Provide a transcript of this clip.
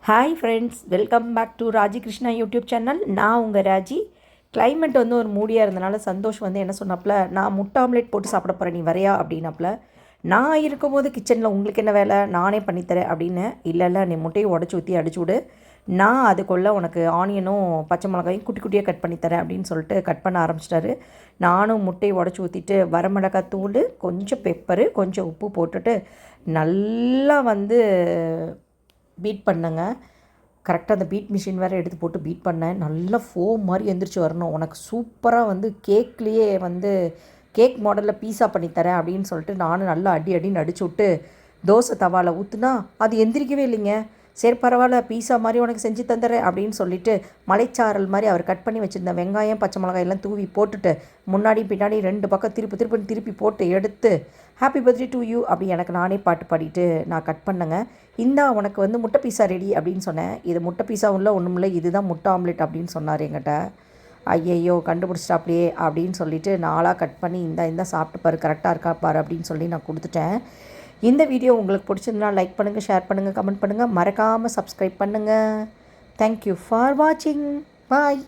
Hi friends, welcome back to Raji Krishna YouTube channel. நான் உங்கள் Raji. Climate ஒரு மூடியாக இருந்தனால சந்தோஷ் என்ன சொன்னாப்புல, நான் முட்டை ஆம்லேட் போட்டு சாப்பிட போகிறேன், நீ வரையா அப்படின்னாப்புல. நான் இருக்கும்போது கிச்சனில் உங்களுக்கு என்ன வேலை, நானே பண்ணித்தரேன் அப்படின்னு. இல்லை நீ முட்டையை உடச்சி ஊற்றி அடிச்சு விடு, நான் அதுக்குள்ளே உனக்கு ஆனியனும் பச்சை மிளகாயும் குட்டி குட்டியாக கட் பண்ணித்தரேன் அப்படின்னு சொல்லிட்டு கட் பண்ண ஆரம்பிச்சிட்டாரு. நானும் முட்டையை உடச்சி ஊற்றிட்டு வரமிளகாய் தூள், கொஞ்சம் பெப்பரு, கொஞ்சம் உப்பு போட்டுட்டு நல்லா பீட் பண்ணேங்க. கரெக்டாக அந்த பீட் மிஷின் வேறு எடுத்து போட்டு பீட் பண்ணேன். நல்லா ஃபோம் மாதிரி எந்திரிச்சு வரணும், உனக்கு சூப்பராக கேக்லேயே கேக் மாடலில் பீஸா பண்ணித்தரேன் அப்படின்னு சொல்லிட்டு நானும் நல்லா அடின்னு அடிச்சு விட்டு தோசை தவாவில் ஊற்றுனா அது எந்திரிக்கவே இல்லைங்க. சரி பரவாயில்ல, பீஸா மாதிரி உனக்கு செஞ்சு தந்துடுறேன் அப்படின்னு சொல்லிவிட்டு மலைச்சாரல் மாதிரி அவர் கட் பண்ணி வச்சுருந்த வெங்காயம் பச்சை மிளகாய் எல்லாம் தூவி போட்டுட்டு முன்னாடி பின்னாடி 2 பக்கம் திருப்பி போட்டு எடுத்து ஹாப்பி பர்த்டே டு யூ அப்படி எனக்கு நானே பாட்டு பாடிட்டு நான் கட் பண்ணேங்க. இந்தா உனக்கு முட்டை பீஸா ரெடி அப்படின்னு சொன்னேன். இது முட்டை பீஸா உள்ள ஒன்றும் இல்லை, இதுதான் முட்டை ஆம்லேட் அப்படின்னு சொன்னார் என்கிட்ட. ஐயையோ கண்டுபிடிச்சிட்டாப்லையே அப்படின்னு சொல்லிவிட்டு நாளாக கட் பண்ணி இந்த சாப்பிட்டு பாரு, கரெக்டாக இருக்கா பாரு அப்படின்னு சொல்லி நான் கொடுத்துட்டேன். இந்த வீடியோ உங்களுக்கு பிடிச்சிருந்தா லைக் பண்ணுங்கள், ஷேர் பண்ணுங்கள், கமெண்ட் பண்ணுங்கள், மறக்காமல் சப்ஸ்கிரைப் பண்ணுங்கள். தேங்க்யூ ஃபார் வாட்சிங். பாய்.